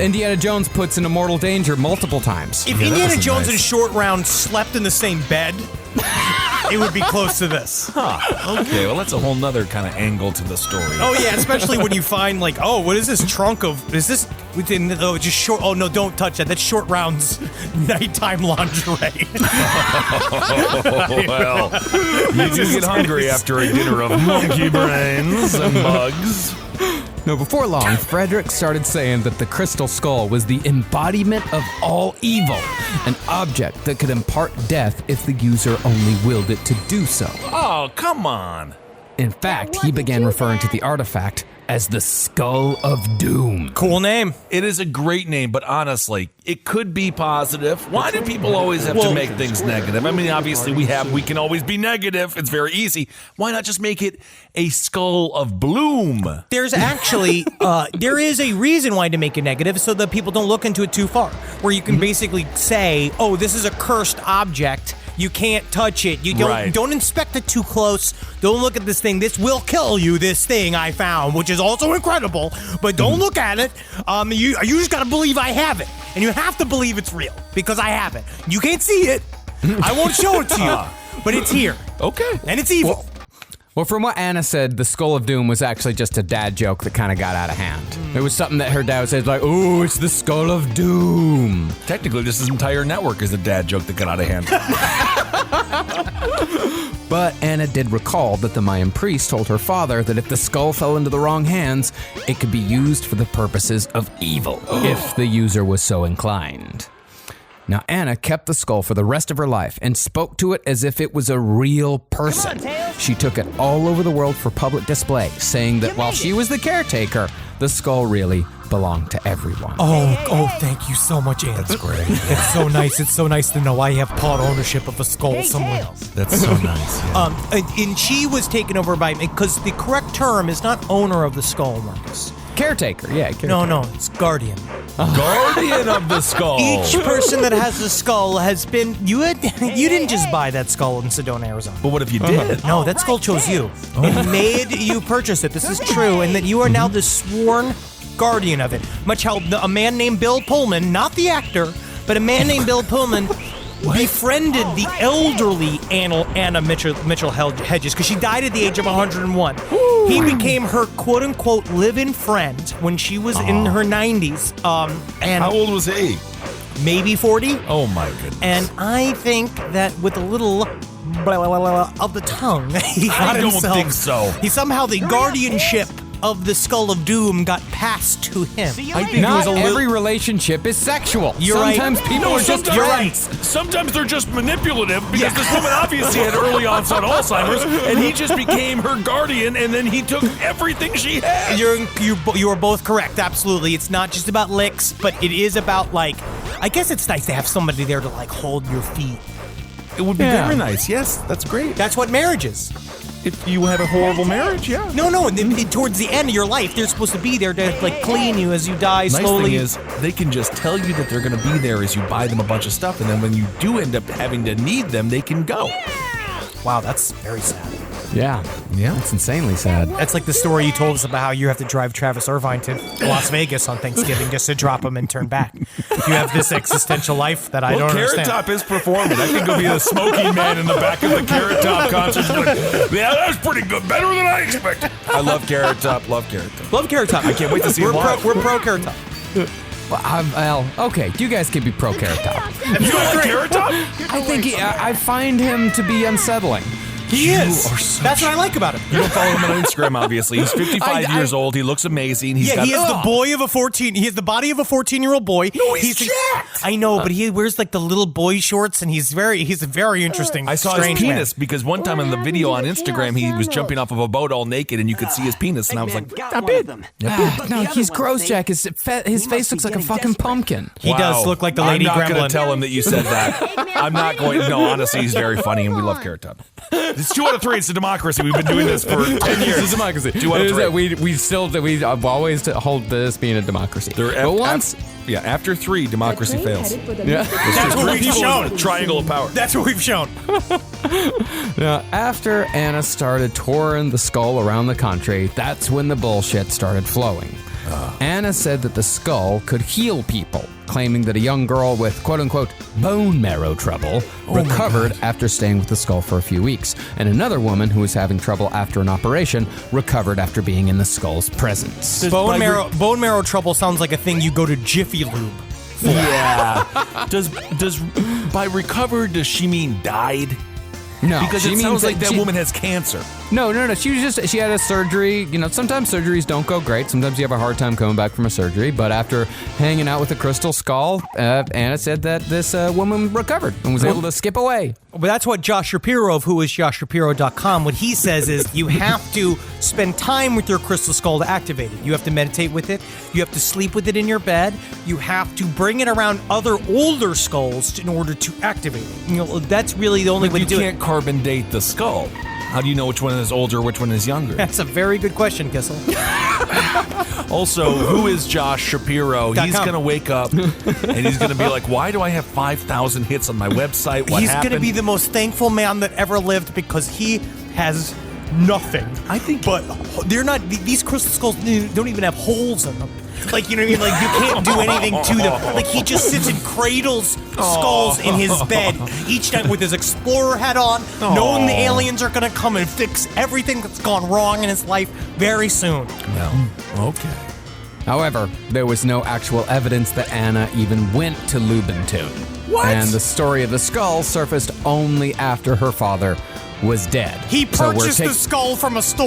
Indiana Jones puts in mortal danger multiple times. If Indiana Jones and Short Round slept in the same bed, it would be close to this. Okay, well, that's a whole nother kind of angle to the story. Oh, yeah, especially when you find, like, oh, what is this trunk of... Is this... just short... Oh, no, don't touch that. That's Short Round's nighttime lingerie. Well, you do get hungry after a dinner of monkey brains and bugs. No, before long, Frederick started saying that the crystal skull was the embodiment of all evil, an object that could impart death if the user only willed it to do so. Oh, come on. In fact, he began referring to the artifact as the Skull of Doom. Cool name. It is a great name, but honestly, it could be positive. Why do people always have to make things negative? I mean, obviously we can always be negative. It's very easy. Why not just make it a Skull of Bloom? There's actually, there is a reason why to make it negative so that people don't look into it too far. Where you can basically say, oh, this is a cursed object. You can't touch it. You don't inspect it too close. Don't look at this thing. This will kill you, this thing I found, which is also incredible. But don't look at it. You just gotta believe I have it. And you have to believe it's real, because I have it. You can't see it. I won't show it to you. But it's here. Okay. And it's evil. Well, from what Anna said, the Skull of Doom was actually just a dad joke that kind of got out of hand. It was something that her dad would say, like, oh, it's the Skull of Doom. Technically, this entire network is a dad joke that got out of hand. But Anna did recall that the Mayan priest told her father that if the skull fell into the wrong hands, it could be used for the purposes of evil, if the user was so inclined. Now, Anna kept the skull for the rest of her life and spoke to it as if it was a real person. She took it all over the world for public display, saying that while she was the caretaker, the skull really belonged to everyone. Oh, thank you so much, Anna. That's great. It's so nice. It's so nice to know I have part ownership of a skull somewhere. That's so nice. Yeah. And she was taken over by, because the correct term is not owner of the skull, Marcus. Caretaker, yeah. Caretaker. No, it's guardian. Guardian of the skull. Each person that has a skull has been... You didn't just buy that skull in Sedona, Arizona. But what if you did? No, that skull chose you. It made you purchase it. This is true. And that you are now the sworn guardian of it. Much how a man named Bill Pullman, not the actor, but a man named Bill Pullman... befriended the elderly Anna Mitchell Hedges because she died at the age of 101. He became her quote-unquote live-in friend when she was in her 90s. And how old was he? Maybe 40. Oh my goodness. And I think that with a little blah, blah, blah, blah, of the tongue, he got himself... I don't think so. He somehow, the guardianship of the Skull of Doom got passed to him. I think not every relationship is sexual. Sometimes people are just friends. Sometimes they're just manipulative because this woman obviously had early onset Alzheimer's, and he just became her guardian, and then he took everything she had. You are both correct. Absolutely, it's not just about licks, but it is about I guess it's nice to have somebody there to hold your feet. It would be very nice. Yes, that's great. That's what marriage is. If you have a horrible marriage, yeah. No, towards the end of your life, they're supposed to be there to clean you as you die slowly. Nice thing is, they can just tell you that they're going to be there as you buy them a bunch of stuff, and then when you do end up having to need them, they can go. Wow, that's very sad. Yeah. It's insanely sad. That's like the story you told us about how you have to drive Travis Irvine to Las Vegas on Thanksgiving just to drop him and turn back. You have this existential life that I don't understand. Carrot Top is performing. I think he'll be the smoking man in the back of the Carrot Top concert. Yeah, that was pretty good. Better than I expected. I love Carrot Top. Love Carrot Top. Love Carrot Top. I can't wait to see him live. We're pro Carrot Top. Well, okay, you guys can be pro Carrot Top. You like Carrot Top? I think I find him to be unsettling. He is. That's what I like about him. You don't follow him on Instagram, obviously. He's 55 years old. He looks amazing. He is the boy of a 14. He has the body of a 14-year-old boy. No, he's jacked. I know, but he wears the little boy shorts, and he's a very interesting. I saw his penis because one time in the video on Instagram, he was jumping off of a boat all naked, and you could see his penis, and I was like, "Stop it!" No, he's gross, Jack. His face looks like a fucking pumpkin. He does look like the Lady Gremlin. I'm not going to tell him that you said that. I'm not going. No, honestly, he's very funny, and we love Carrot Top. It's 2 out of 3. It's a democracy. We've been doing this for 10 years. It's a democracy. 2 out of 3. We always hold this being a democracy. After 3, democracy fails. Yeah, that's what we've shown. Triangle of power. That's what we've shown. Now, after Anna started touring the skull around the country, that's when the bullshit started flowing. Anna said that the skull could heal people, claiming that a young girl with quote-unquote bone marrow trouble recovered after staying with the skull for a few weeks, and another woman who was having trouble after an operation recovered after being in the skull's presence. Bone marrow trouble sounds like a thing you go to Jiffy Lube. Yeah. Does by recovered, does she mean died? No, because it sounds like that woman has cancer. No. She had a surgery. You know, sometimes surgeries don't go great. Sometimes you have a hard time coming back from a surgery. But after hanging out with the crystal skull, Anna said that this woman recovered and was able to skip away. But that's what Josh Shapiro of whoisjoshshapiro.com, what he says is you have to spend time with your crystal skull to activate it. You have to meditate with it. You have to sleep with it in your bed. You have to bring it around other older skulls in order to activate it. You know, that's really the only way to do it. You can't carbon date the skull. How do you know which one is older, which one is younger? That's a very good question, Kissel. Also, who is Josh Shapiro? He's going to wake up and he's going to be like, why do I have 5,000 hits on my website? What He's happened? going to be the most thankful man that ever lived because he has nothing. I think. But they're not, these crystal skulls don't even have holes in them. Like, you know what I mean? Like, you can't do anything to them. Like, he just sits and cradles skulls in his bed each night with his explorer hat on, knowing the aliens are going to come and fix everything that's gone wrong in his life very soon. No. Okay. However, there was no actual evidence that Anna even went to Lubentune. What? And the story of the skull surfaced only after her father was dead. He So we're purchased the skull from a store.